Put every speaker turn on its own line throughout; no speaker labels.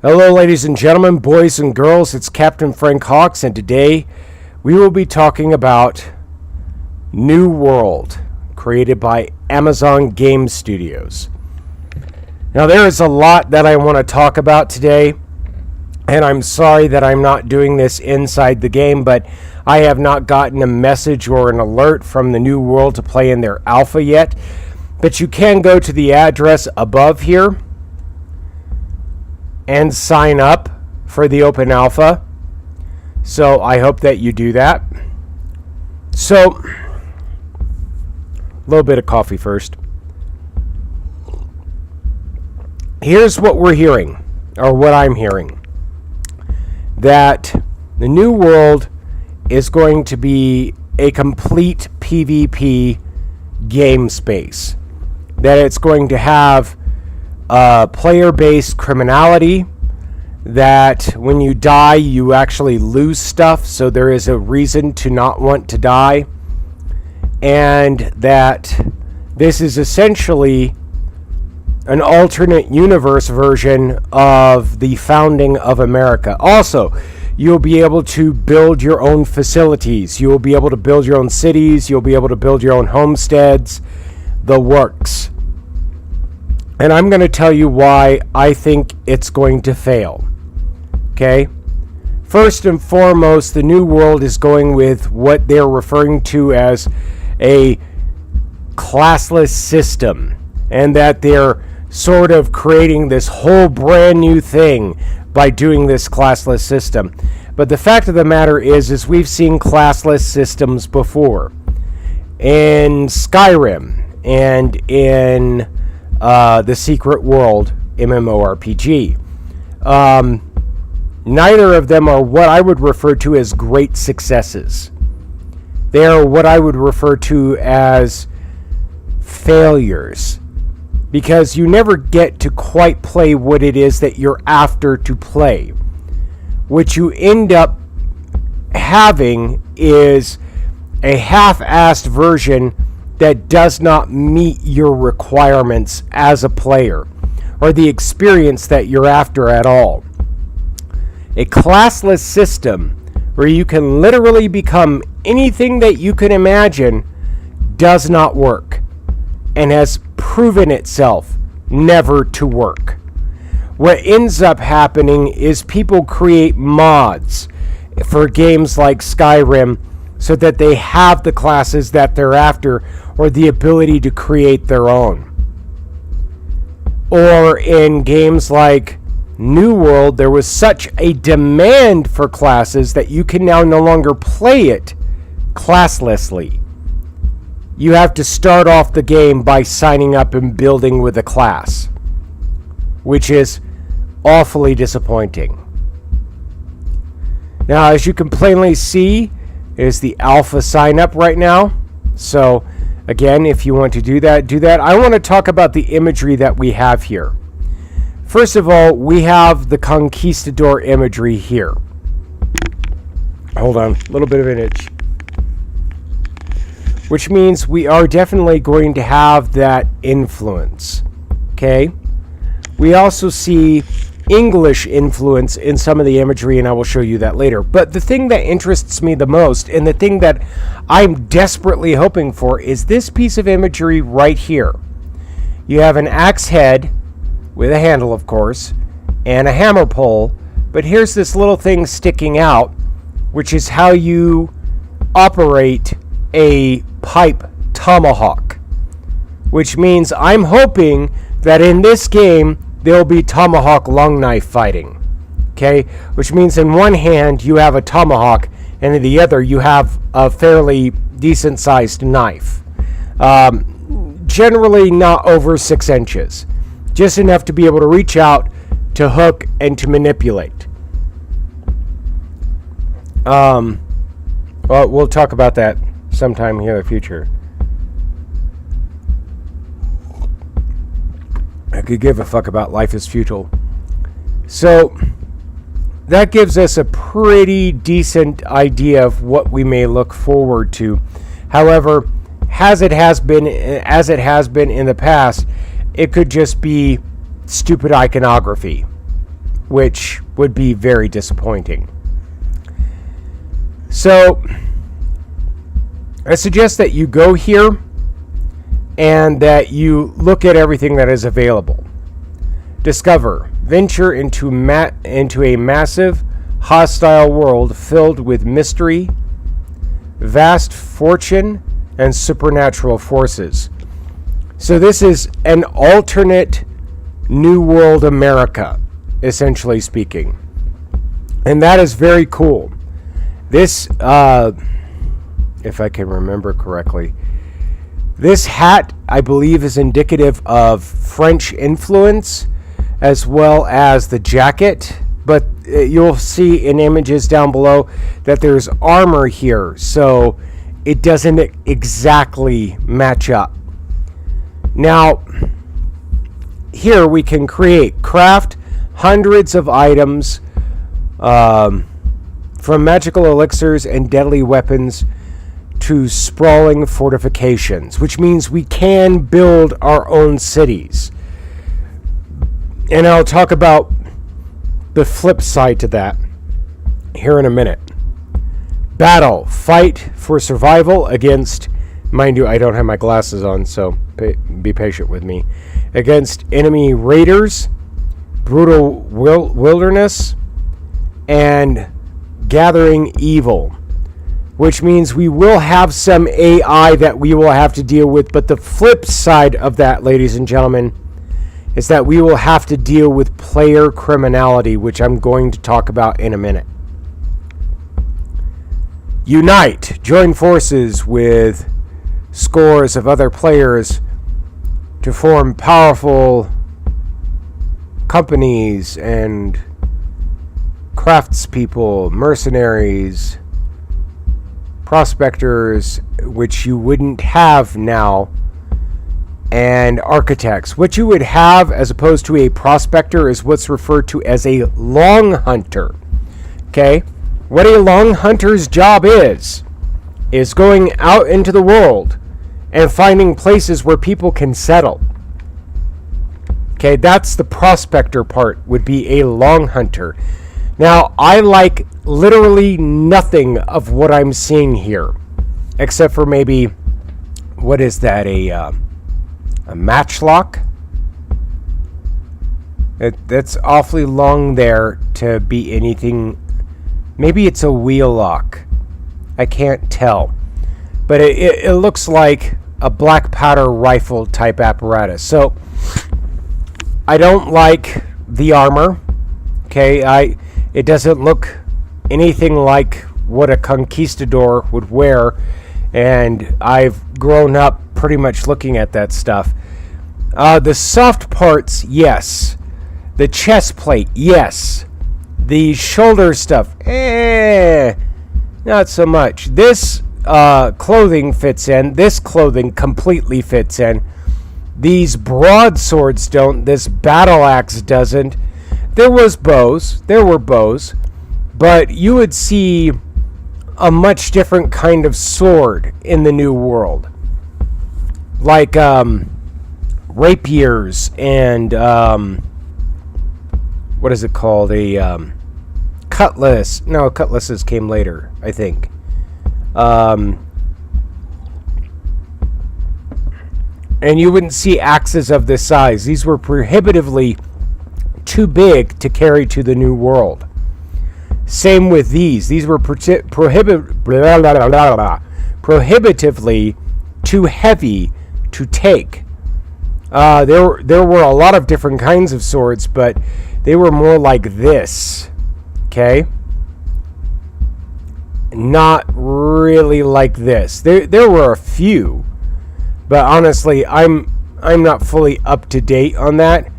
Hello, ladies and gentlemen, boys and girls. It's Captain Frank Hawks, and today we will be talking about New World, created by Amazon Game Studios. Now, there is a lot that I want to talk about today, and I'm sorry that I'm not doing this inside the game, but I have not gotten a message or an alert from the New World to play in their alpha yet. But you can go to the address above here and sign up for the open alpha. So I hope that you do that. So, a little bit of coffee first. Here's what we're hearing, or what I'm hearing. That the New World is going to be a complete PvP game space. That it's going to have player-based criminality, that when you die you actually lose stuff, so there is a reason to not want to die, and that this is essentially an alternate universe version of the founding of America. Also, you'll be able to build your own facilities, you'll be able to build your own cities, you'll be able to build your own homesteads, the works. And I'm going to tell you why I think it's going to fail. Okay? First and foremost, the New World is going with what they're referring to as a classless system. And that they're sort of creating this whole brand new thing by doing this classless system. But the fact of the matter is we've seen classless systems before. In Skyrim and in the Secret World MMORPG. Neither of them are what I would refer to as great successes. They are what I would refer to as failures. Because you never get to quite play what it is that you're after to play. What you end up having is a half-assed version that does not meet your requirements as a player, or the experience that you're after at all. A classless system where you can literally become anything that you can imagine does not work, and has proven itself never to work. What ends up happening is people create mods for games like Skyrim so that they have the classes that they're after, or the ability to create their own. Or in games like New World, there was such a demand for classes that you can now no longer play it classlessly. You have to start off the game by signing up and building with a class, which is awfully disappointing. Now, as you can plainly see, is the alpha sign up right now. So again, if you want to do that, do that. I want to talk about the imagery that we have here. First of all, we have the conquistador imagery here. Hold on, a little bit of an itch. Which means we are definitely going to have that influence. Okay? We also see English influence in some of the imagery, and I will show you that later. But the thing that interests me the most, and the thing that I'm desperately hoping for, is this piece of imagery right here. You have an axe head, with a handle of course, and a hammer pole, but here's this little thing sticking out, which is how you operate a pipe tomahawk. Which means I'm hoping that in this game there'll be tomahawk long knife fighting. Okay? Which means in one hand you have a tomahawk, and in the other you have a fairly decent sized knife. Generally not over 6 inches. Just enough to be able to reach out, to hook, and to manipulate. Well, we'll talk about that sometime here in the future. I could give a fuck about life is futile. So that gives us a pretty decent idea of what we may look forward to. However, as it has been in the past, it could just be stupid iconography. which would be very disappointing. So I suggest that you go here and that you look at everything that is available. Discover, venture into a massive, hostile world filled with mystery, vast fortune, and supernatural forces. So this is an alternate New World America, essentially speaking. And that is very cool. This, if I can remember correctly, this hat, I believe, is indicative of French influence, as well as the jacket. But you'll see in images down below that there's armor here, so it doesn't exactly match up. Now, here we can craft hundreds of items, from magical elixirs and deadly weapons to sprawling fortifications, which means we can build our own cities. And I'll talk about the flip side to that here in a minute. Battle. Fight for survival against, mind you, I don't have my glasses on, so be patient with me. Against enemy raiders, brutal wilderness, and gathering evil. Which means we will have some AI that we will have to deal with. But the flip side of that, ladies and gentlemen, is that we will have to deal with player criminality, which I'm going to talk about in a minute. Unite. Join forces with scores of other players to form powerful companies and craftspeople, mercenaries, prospectors, which you wouldn't have now, and architects. What you would have as opposed to a prospector is what's referred to as a long hunter. Okay? What a long hunter's job is going out into the world and finding places where people can settle. Okay, that's the prospector part, would be a long hunter. Now, I like literally nothing of what I'm seeing here, except for maybe, what is that, a matchlock? That's awfully long there to be anything. Maybe it's a wheel lock. I can't tell. But it looks like a black powder rifle type apparatus. So, I don't like the armor. Okay, it doesn't look anything like what a conquistador would wear, and I've grown up pretty much looking at that stuff. The soft parts, yes. The chest plate, yes. The shoulder stuff, not so much. This clothing fits in. This clothing completely fits in. These broadswords don't. This battle axe doesn't. There were bows, but you would see a much different kind of sword in the New World. Like rapiers and what is it called? A cutlass. No, cutlasses came later, I think. And you wouldn't see axes of this size. These were prohibitively too big to carry to the New World. Same with these. These were prohibitively too heavy to take. There were a lot of different kinds of swords, but they were more like this. Okay? Not really like this. There were a few, but honestly, I'm not fully up to date on that.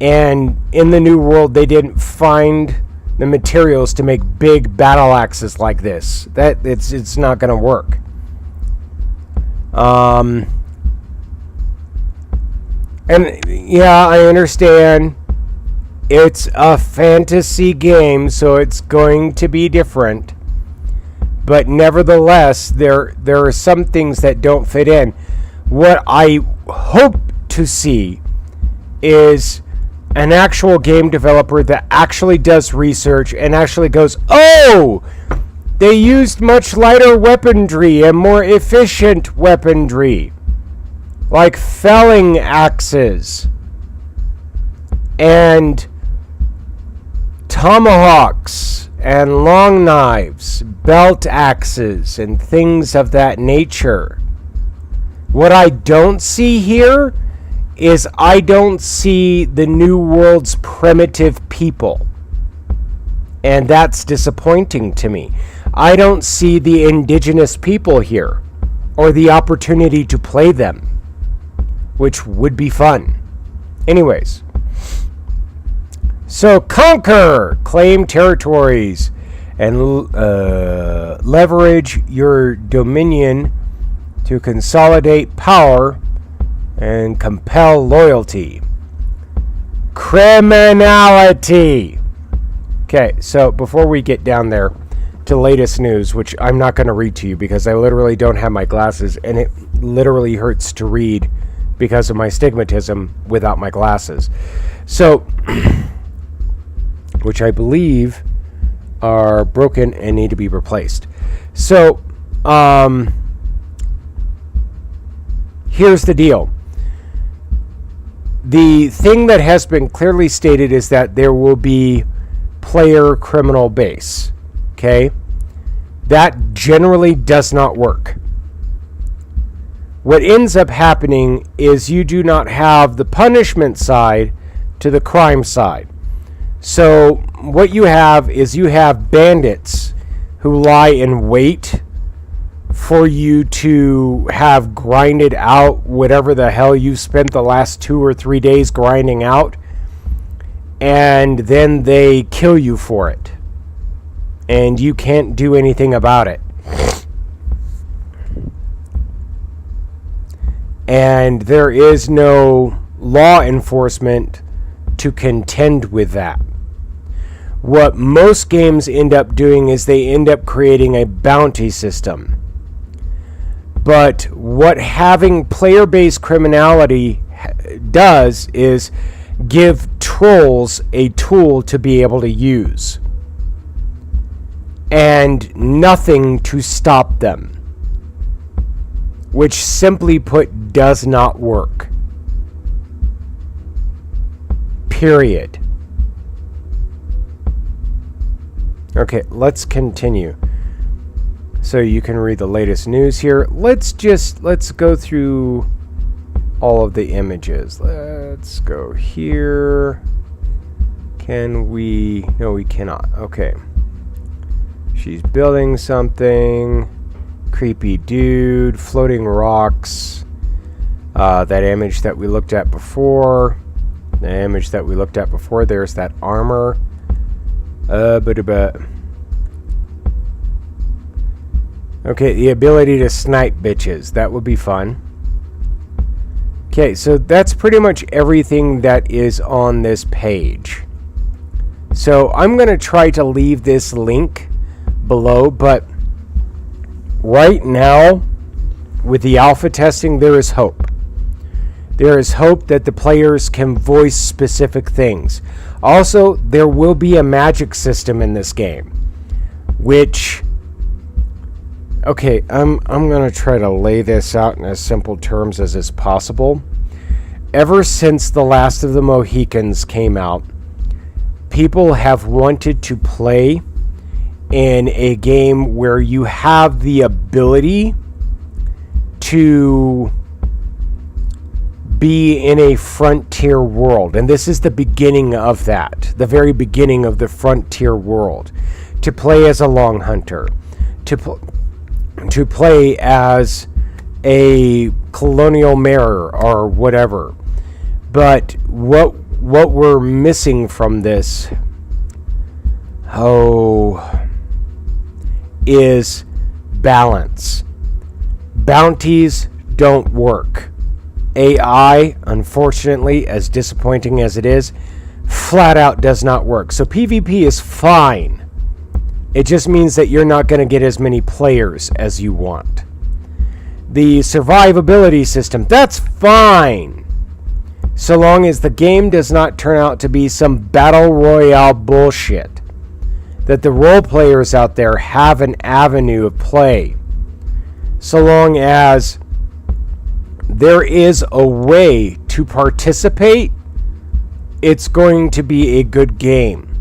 And in the New World, they didn't find the materials to make big battle axes like this. It's not going to work. And yeah, I understand. It's a fantasy game, so it's going to be different. But nevertheless, there are some things that don't fit in. What I hope to see is an actual game developer that actually does research and actually goes, oh, they used much lighter weaponry and more efficient weaponry, like felling axes and tomahawks and long knives, belt axes, and things of that nature. What I don't see here is I don't see the New World's primitive people. And that's disappointing to me. I don't see the indigenous people here, or the opportunity to play them, which would be fun. Anyways, so conquer, claim territories, and leverage your dominion to consolidate power and compel loyalty. Criminality. Okay, so before we get down there to latest news, which I'm not going to read to you because I literally don't have my glasses, and it literally hurts to read because of my stigmatism without my glasses. So, which I believe are broken and need to be replaced. So, here's the deal. The thing that has been clearly stated is that there will be player criminal base. Okay? That generally does not work. What ends up happening is you do not have the punishment side to the crime side. So what you have is you have bandits who lie in wait for you to have grinded out whatever the hell you've spent the last 2 or 3 days grinding out, and then they kill you for it. And you can't do anything about it. And there is no law enforcement to contend with that. What most games end up doing is they end up creating a bounty system. But what having player-based criminality does is give trolls a tool to be able to use. And nothing to stop them. Which, simply put, does not work. Period. Okay, let's continue. So you can read the latest news here. Let's go through all of the images. Let's go here. Can we? No, we cannot. Okay. She's building something. Creepy dude. Floating rocks. That image that we looked at before. The image that we looked at before. There's that armor. Okay, the ability to snipe bitches. That would be fun. Okay, so that's pretty much everything that is on this page. So I'm going to try to leave this link below, but right now, with the alpha testing, there is hope. There is hope that the players can voice specific things. Also, there will be a magic system in this game, which... Okay, I'm going to try to lay this out in as simple terms as is possible. Ever since The Last of the Mohicans came out, people have wanted to play in a game where you have the ability to be in a frontier world. And this is the beginning of that, the very beginning of the frontier world. To play as a long hunter, to play as a colonial mayor or whatever. But what we're missing from this is balance. Bounties don't work. AI, unfortunately, as disappointing as it is, flat out does not work. So PvP is fine. It just means that you're not going to get as many players as you want. The survivability system, that's fine. so long as the game does not turn out to be some battle royale bullshit, that the role players out there have an avenue of play, so long as there is a way to participate, it's going to be a good game.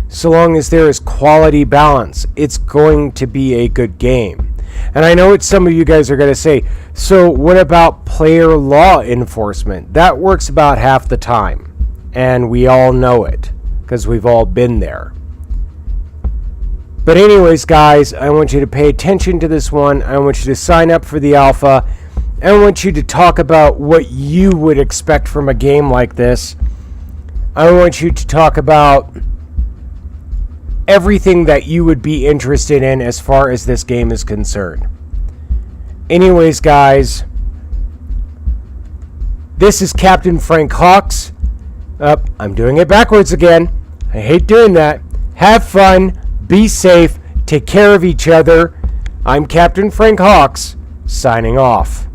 So long as there is quality balance, it's going to be a good game. And I know what some of you guys are going to say, so what about player law enforcement? That works about half the time. And we all know it, because we've all been there. But anyways, guys, I want you to pay attention to this one. I want you to sign up for the alpha. I want you to talk about what you would expect from a game like this. I want you to talk about everything that you would be interested in as far as this game is concerned. Anyways, guys, this is Captain Frank Hawks. I'm doing it backwards again. I hate doing that. Have fun, be safe, take care of each other. I'm Captain Frank Hawks, signing off.